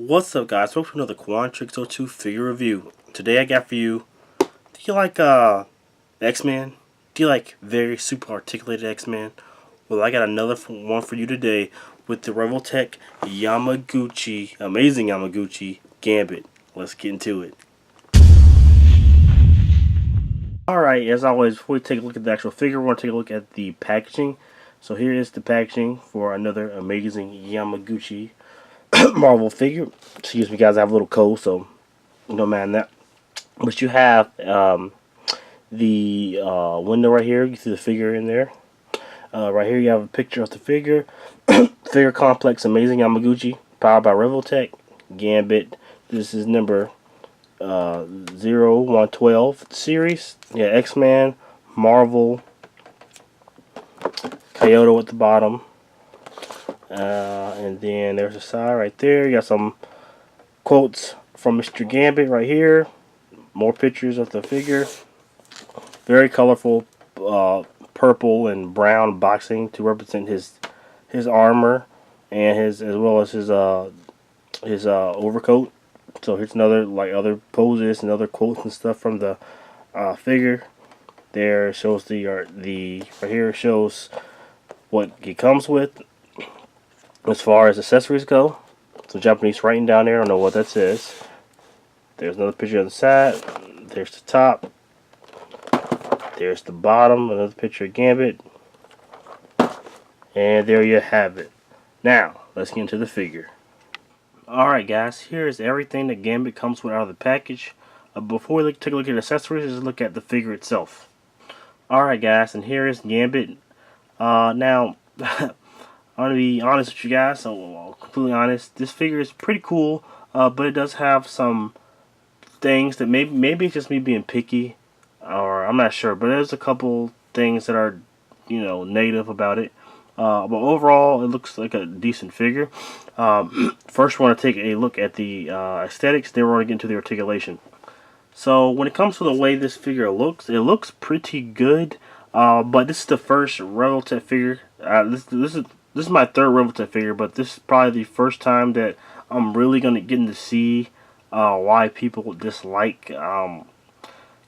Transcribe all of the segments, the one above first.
What's up, guys? Welcome to another Quantrix 02 figure review. Today I got for you, do you like X-Men? Do you like very super articulated X-Men? Well, I got another one for you today with the Revoltech Yamaguchi, amazing Yamaguchi Gambit. Let's get into it. Alright, as always, before we take a look at the actual figure, we're going to take a look at the packaging. So here is the packaging for another amazing Yamaguchi Marvel figure. Excuse me, guys, I have a little cold, so don't mind that. But you have the window right here. You see the figure in there. Right here, you have a picture of the figure. Figure complex, amazing Yamaguchi, powered by Revoltech Gambit. This is number 0112 series. Yeah, X-Men, Marvel, Kyoto at the bottom. And then there's a side right there. You got some quotes from Mr. Gambit right here. More pictures of the figure. Very colorful purple and brown boxing to represent his armor and his as well as his overcoat. So here's another other poses and other quotes and stuff from the figure. There shows the right here shows what he comes with as far as accessories go. So Japanese writing down there. I don't know what that says. There's another picture of the side. There's the top. There's the bottom. Another picture of Gambit. And there you have it. Now, let's get into the figure. Alright, guys. Here's everything that Gambit comes with out of the package. Before we take a look at accessories, let's look at the figure itself. Alright, guys. And here is Gambit. Now, I'm going to be honest with you guys. So, completely honest. This figure is pretty cool. But it does have some things that maybe it's just me being picky, or I'm not sure, but there's a couple things that are negative about it, but overall it looks like a decent figure. First we want to take a look at the aesthetics, then we're going to get into the articulation. So when it comes to the way this figure looks, it looks pretty good, but this is the first Revoltech figure. This is my third Revoltech figure, but this is probably the first time that I'm really going to get to see why people dislike the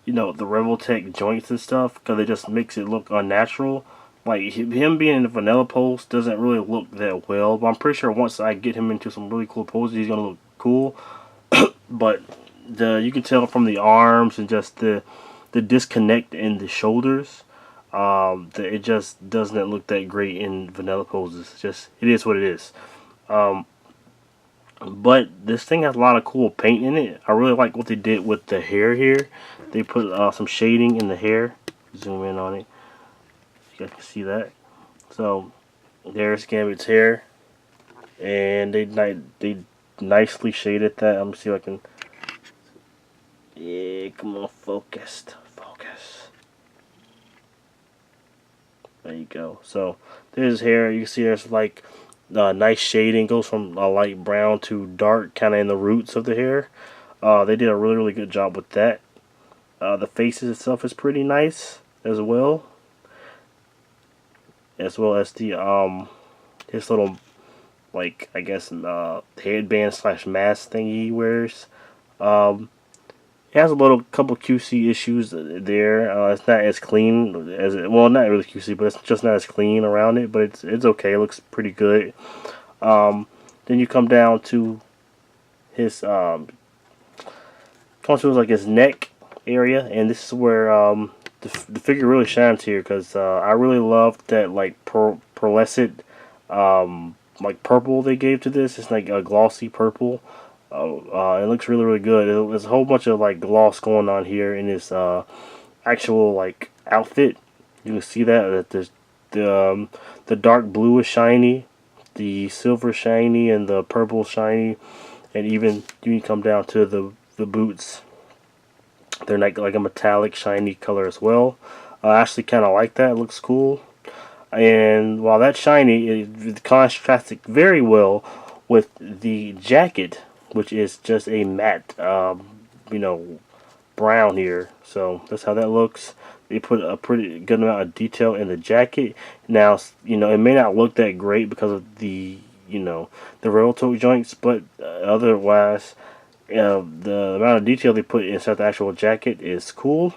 Revoltech joints and stuff, because it just makes it look unnatural. Like him being in the vanilla pose doesn't really look that well, but I'm pretty sure once I get him into some really cool poses, he's gonna look cool. But you can tell from the arms and just the disconnect in the shoulders, that it just doesn't look that great in vanilla poses. It is what it is. But this thing has a lot of cool paint in it. I really like what they did with the hair here. They put some shading in the hair. Zoom in on it. You guys can see that. So there's Gambit's hair, and they nicely shaded that. Let me see if I can. Yeah, come on, focus. There you go. So there's his hair. You can see there's like nice shading, goes from light brown to dark, kind of in the roots of the hair. They did a really good job with that. The faces itself is pretty nice as well as the his little I guess headband / mask thing he wears. It has a couple QC issues there. It's not as clean as well, not really QC, but it's just not as clean around it. But it's okay. It looks pretty good. Then you come down to his his neck area, and this is where the figure really shines here, because I really love that pearlescent purple they gave to this. It's like a glossy purple. It looks really good. There's a whole bunch of gloss going on here in this actual outfit. You can see that there's the dark blue is shiny, the silver shiny, and the purple shiny, and even you can come down to the boots. They're like a metallic shiny color as well. I actually kind of like that. It looks cool. And while that's shiny, it contrasts very well with the jacket, which is just a matte, brown here. So that's how that looks. They put a pretty good amount of detail in the jacket. Now, it may not look that great because of the Revoltech joints, but otherwise, the amount of detail they put inside the actual jacket is cool.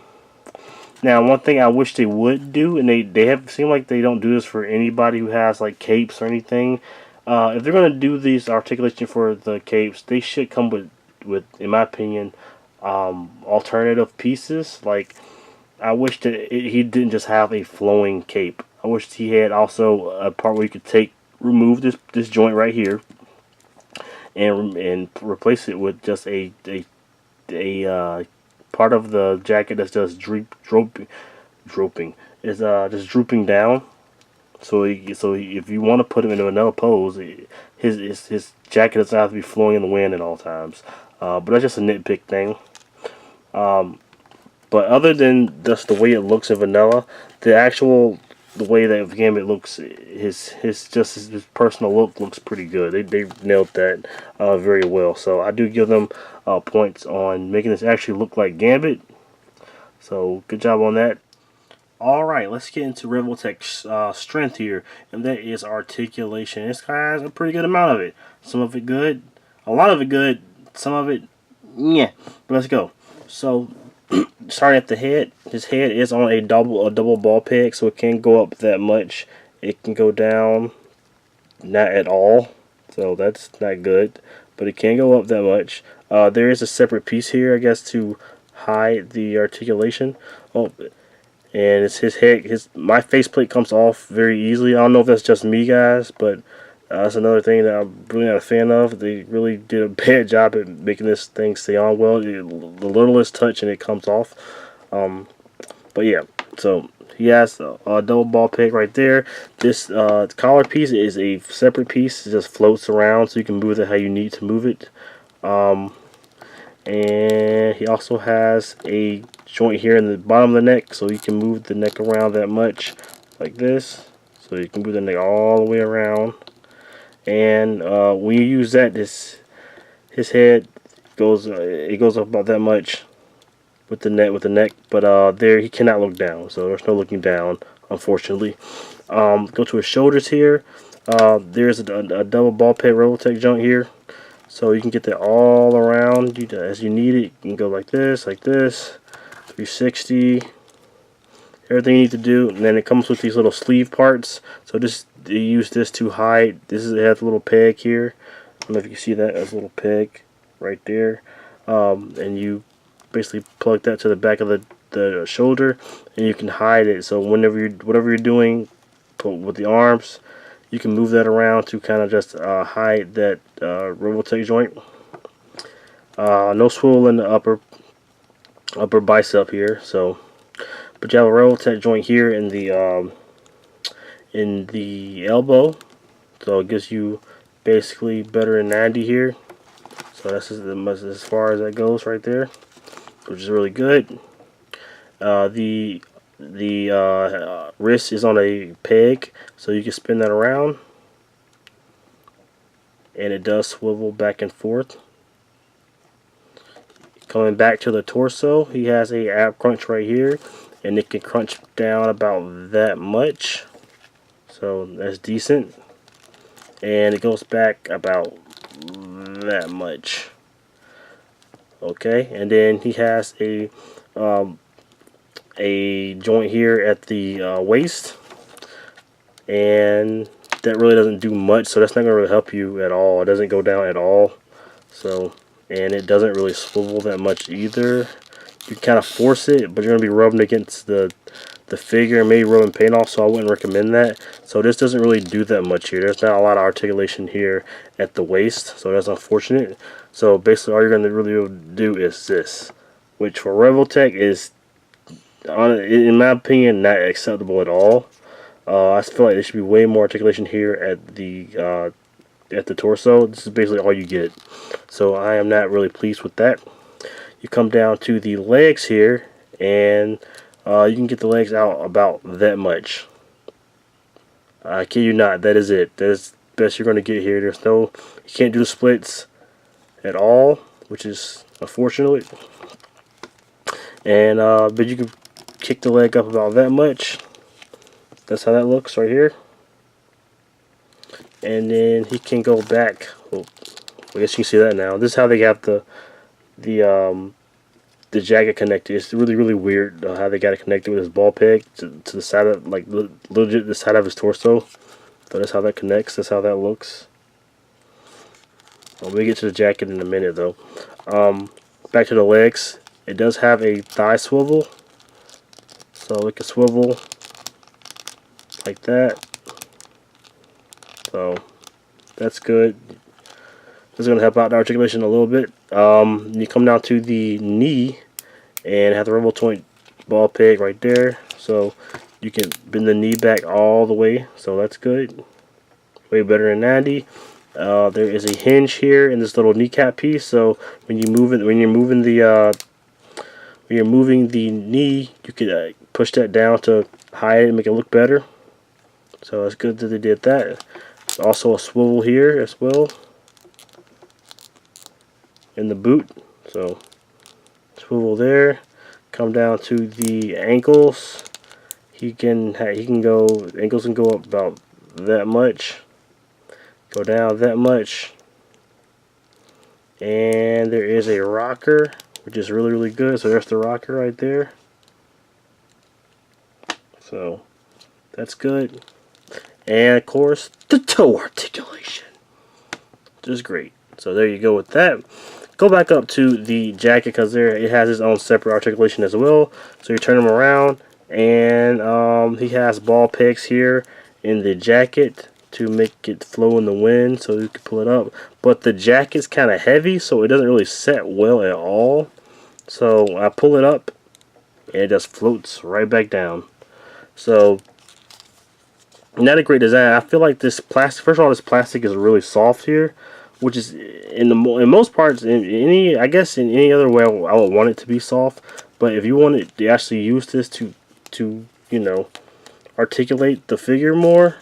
Now, one thing I wish they would do, and they have seem like they don't do this for anybody who has like capes or anything. If they're gonna do these articulation for the capes, they should come with in my opinion, alternative pieces. Like, I wish that he didn't just have a flowing cape. I wish he had also a part where you could remove this joint right here, and replace it with just a part of the jacket that's just drooping is just drooping down. So if you want to put him into another pose, his jacket doesn't have to be flowing in the wind at all times. But that's just a nitpick thing. But other than just the way it looks in vanilla, the way that Gambit looks, his personal look looks pretty good. They nailed that very well. So I do give them points on making this actually look like Gambit. So good job on that. Alright, let's get into Revoltech's strength here, and that is articulation. This guy has a pretty good amount of it. Some of it good, a lot of it good, some of it, yeah. But let's go. So, starting at the head, his head is on a double ball peg, so it can't go up that much. It can go down, not at all, so that's not good. But it can't go up that much. There is a separate piece here, I guess, to hide the articulation. Oh. And it's his head. My faceplate comes off very easily. I don't know if that's just me, guys, but that's another thing that I'm really not a fan of. They really did a bad job at making this thing stay on well. The littlest touch and it comes off. But yeah, so he has a double ball peg right there. This collar piece is a separate piece. It just floats around, so you can move it how you need to move it. And he also has a joint here in the bottom of the neck, so you can move the neck around that much, like this. So you can move the neck all the way around. And when you use that, his head goes it goes up about that much with the neck. But there he cannot look down, so there's no looking down, unfortunately. Go to his shoulders here. There's a double ball peg Revoltech joint here. So you can get that all around as you need it. You can go like this, 360, everything you need to do. And then it comes with these little sleeve parts. So you use this to hide. It has a little peg here. I don't know if you can see that. There's a little peg right there. And you basically plug that to the back of the shoulder, and you can hide it. So whatever you're doing with the arms, you can move that around to kind of just hide that Revoltech joint. No swivel in the upper bicep here. So, but you have a Revoltech joint here in the elbow. So it gives you basically better than 90 here. So that's as far as that goes right there, which is really good. The wrist is on a peg, so you can spin that around, and it does swivel back and forth. Coming back to the torso, he has a ab crunch right here, and it can crunch down about that much, so that's decent. And it goes back about that much. Okay, and then he has a joint here at the waist, and that really doesn't do much, so that's not going to really help you at all. It doesn't go down at all, so, and it doesn't really swivel that much either. You kind of force it, but you're going to be rubbing against the figure and maybe rubbing paint off, so I wouldn't recommend that. So this doesn't really do that much here. There's not a lot of articulation here at the waist, so that's unfortunate. So basically all you're going to really do is this, which for Revoltech is, in my opinion, not acceptable at all. I feel like there should be way more articulation here at the torso. This is basically all you get, so I am not really pleased with that. You come down to the legs here, and you can get the legs out about that much. I kid you not, that is it. That is the best you're going to get here. You can't do the splits at all, which is unfortunate. And but you can kick the leg up about that much. That's how that looks right here. And then he can go back. Oh, I guess you can see that now. This is how they have the jacket connected. It's really weird how they got it connected with his ball peg to the side of, like, legit the side of his torso. So that's how that connects. That's how that looks. Well, we'll get to the jacket in a minute though. Back to the legs. It does have a thigh swivel, so it can swivel like that. So that's good. This is going to help out the articulation a little bit. You come down to the knee and have the Revoltech ball peg right there, so you can bend the knee back all the way. So that's good. Way better than 90. There is a hinge here in this little kneecap piece. So when you move it, when you're moving the knee, you can push that down to hide it and make it look better. So it's good that they did that. There's also a swivel here as well in the boot. So swivel there. Come down to the ankles. He can go, ankles can go up about that much. Go down that much. And there is a rocker, which is really good. So there's the rocker right there. So that's good. And of course, the toe articulation, which is great. So there you go with that. Go back up to the jacket, because there it has its own separate articulation as well. So you turn him around, and he has ball pegs here in the jacket to make it flow in the wind, so you can pull it up. But the jacket's kind of heavy, so it doesn't really set well at all. So I pull it up, and it just floats right back down. So not a great design. I feel like this plastic. First of all, this plastic is really soft here, which is in most parts, I guess in any other way I would want it to be soft. But if you wanted to actually use this to you know, articulate the figure more,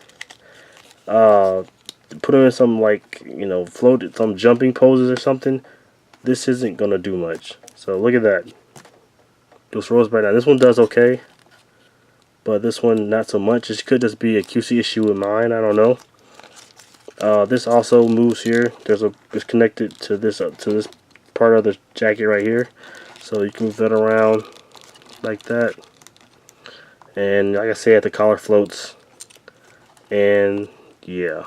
put him in some, like, you know, some jumping poses or something, this isn't gonna do much. So look at that. Just rolls right down. This one does okay, but this one not so much. It could just be a QC issue with mine. I don't know. This also moves here. It's connected to this part of the jacket right here, so you can move that around like that. And like I said, the collar floats. And yeah,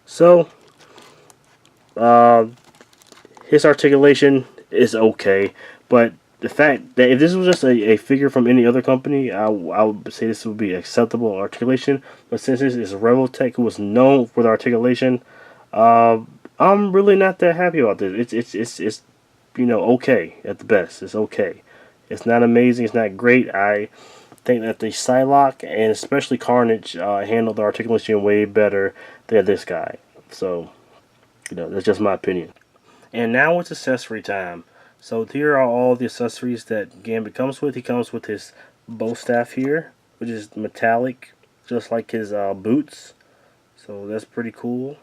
so his articulation is okay, but the fact that if this was just a figure from any other company, I would say this would be acceptable articulation. But since this is Revoltech, who was known for the articulation, I'm really not that happy about this. It's you know, okay at the best. It's okay. It's not amazing. It's not great. I think that the Psylocke and especially Carnage handled the articulation way better than this guy. So, you know, that's just my opinion. And now it's accessory time. So here are all the accessories that Gambit comes with. He comes with his bow staff here, which is metallic, just like his boots. So that's pretty cool.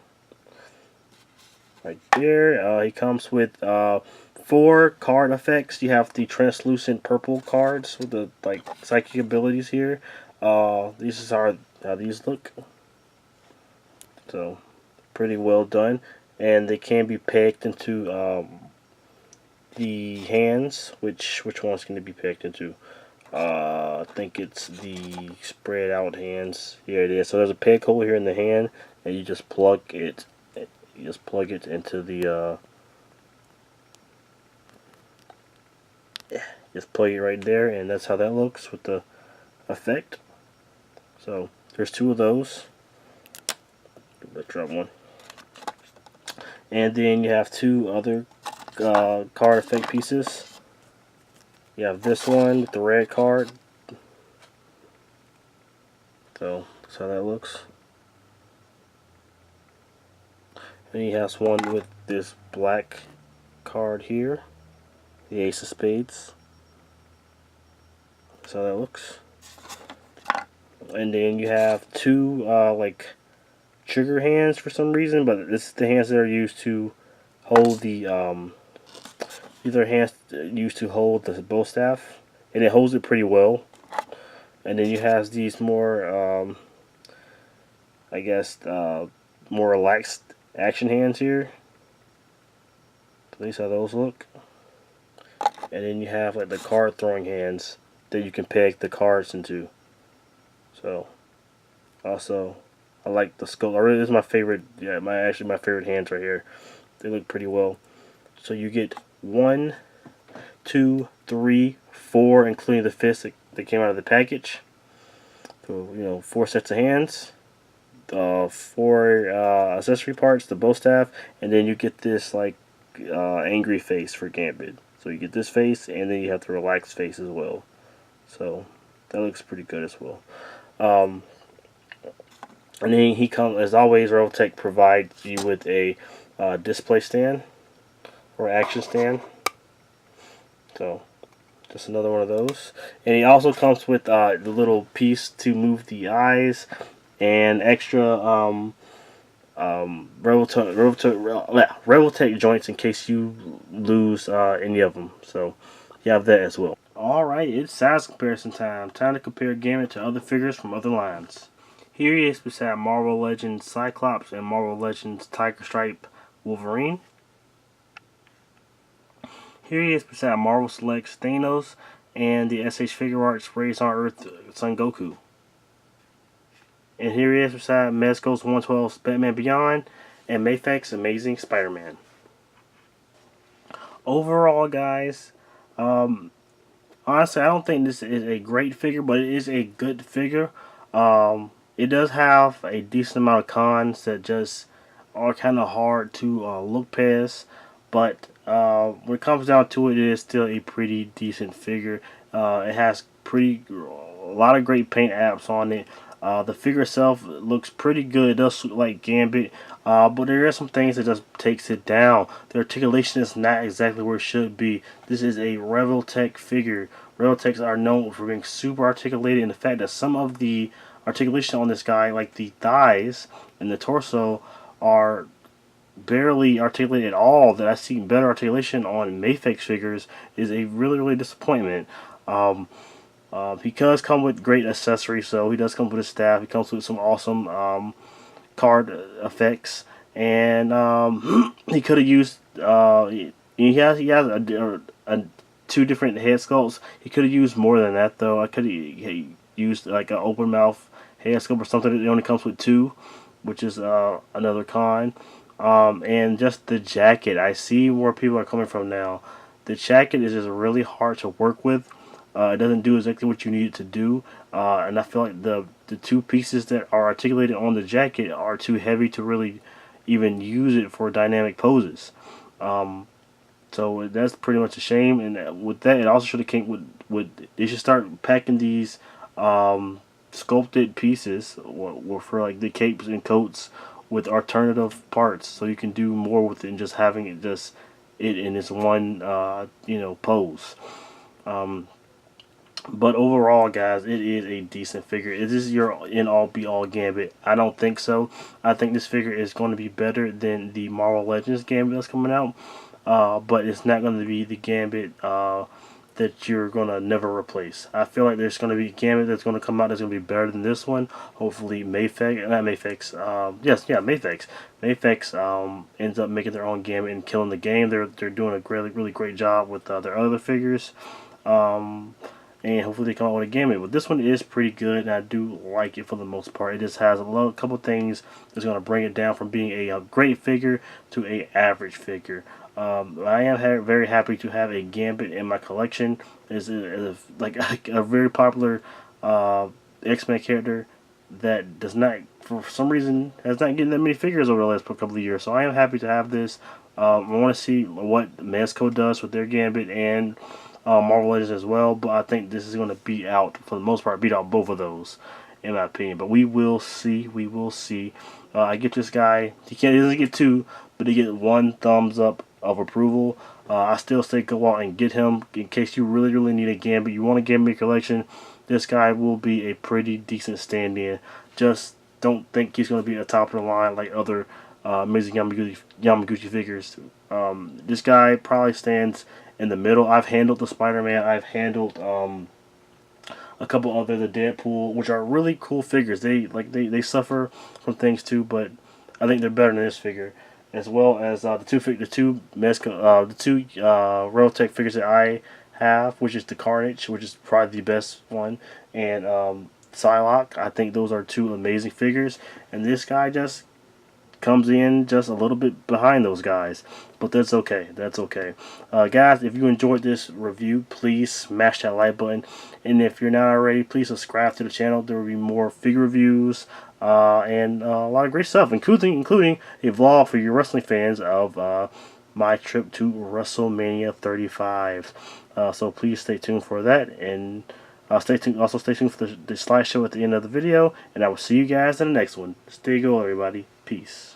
Right there. He comes with 4 card effects. You have the translucent purple cards with the, like, psychic abilities here. These are how these look. So pretty well done, and they can be pegged into the hands. Which one's going to be pegged into? I think it's the spread out hands. Here it is. So there's a peg hole here in the hand, and you just plug it. You just plug it into the. Just plug it right there, and that's how that looks with the effect. So there's 2 of those. Let's drop one. And then you have 2 other card effect pieces. You have this one with the red card. So that's how that looks. And he has one with this black card here, the Ace of Spades. That's how that looks. And then you have 2 like trigger hands for some reason, but this is the hands that are used to hold the these are hands used to hold the bow staff, and it holds it pretty well. And then you have these more I guess more relaxed action hands here. At least how those look. And then you have like the card throwing hands that you can peg the cards into. So also, I like the scope. This is my favorite. Yeah, actually my favorite hands right here. They look pretty well. So you get 1, 2, 3, 4, including the fist that came out of the package. So 4 sets of hands, 4 accessory parts, the bow staff, and then you get this like angry face for Gambit. So you get this face, and then you have the relaxed face as well. So that looks pretty good as well. And then he comes, as always, Revoltech provides you with a display stand or action stand. So just another one of those. And he also comes with the little piece to move the eyes and extra Revoltech joints in case you lose any of them. So you have that as well. Alright, it's size comparison time. Time to compare Gambit to other figures from other lines. Here he is beside Marvel Legends Cyclops and Marvel Legends Tiger Stripe Wolverine. Here he is beside Marvel Selects Thanos and the SH Figure Arts Raised on Earth Son Goku. And here he is beside Mezco's 112's Batman Beyond and Mafek's Amazing Spider-Man. Overall, guys, honestly, I don't think this is a great figure, but it is a good figure. It does have a decent amount of cons that just are kind of hard to look past, but when it comes down to it, it is still a pretty decent figure. It has a lot of great paint apps on it. The figure itself looks pretty good. It does look like Gambit, but there are some things that just takes it down. The articulation is not exactly where it should be. This is a Revoltech figure. Revoltechs are known for being super articulated, and the fact that some of the articulation on this guy, like the thighs and the torso, are barely articulated at all, that I see better articulation on Mafek's figures, is a really disappointment. He does come with great accessories, so he does come with his staff. He comes with some awesome card effects, and he could have used. He has a 2 different head sculpts. He could have used more than that, though. I could have used like an open mouth head sculpt or something. It only comes with 2, which is another con. And just the jacket. I see where people are coming from now. The jacket is just really hard to work with. It doesn't do exactly what you need it to do, and I feel like the 2 pieces that are articulated on the jacket are too heavy to really even use it for dynamic poses. So that's pretty much a shame. And with that, it also should have came with they should start packing these sculpted pieces or for like the capes and coats with alternative parts, so you can do more with it than just having it in this one pose. But overall, guys, it is a decent figure. Is this your end-all be-all Gambit? I don't think so. I think this figure is going to be better than the Marvel Legends Gambit that's coming out. But it's not going to be the Gambit that you're going to never replace. I feel like there's going to be a Gambit that's going to come out that's going to be better than this one. Hopefully Mafek's, ends up making their own Gambit and killing the game. They're doing a really great job with their other figures. And hopefully they come out with a Gambit. But this one is pretty good, and I do like it for the most part. It just has a couple things that's going to bring it down from being a great figure to a average figure. I am very happy to have a Gambit in my collection. It's like a very popular X-Men character that does not, for some reason, has not getting that many figures over the last couple of years. So I am happy to have this. I want to see what Mezco does with their Gambit and Marvel Legends as well, but I think this is going to beat out, for the most part, beat out both of those, in my opinion. But we will see. We will see. I get this guy. He doesn't get 2, but he gets 1 thumbs up of approval. I still say go out and get him in case you really need a Gambit. You want a Gambit collection. This guy will be a pretty decent stand-in. Just don't think he's going to be at the top of the line like other amazing Yamaguchi figures. This guy probably stands in the middle. I've handled the Spider-Man. I've handled a couple other, the Deadpool, which are really cool figures. They suffer from things too, but I think they're better than this figure. as well as the two Revoltech figures that I have, which is the Carnage, which is probably the best one, and Psylocke. I think those are two amazing figures, and this guy just comes in just a little bit behind those guys, but that's okay. That's okay. Guys, if you enjoyed this review, please smash that like button, and if you're not already, please subscribe to the channel. There will be more figure reviews and a lot of great stuff, including a vlog for your wrestling fans of my trip to WrestleMania 35. So please stay tuned for that, and stay tuned. Also stay tuned for the slideshow at the end of the video, and I will see you guys in the next one. Stay cool, everybody. Peace.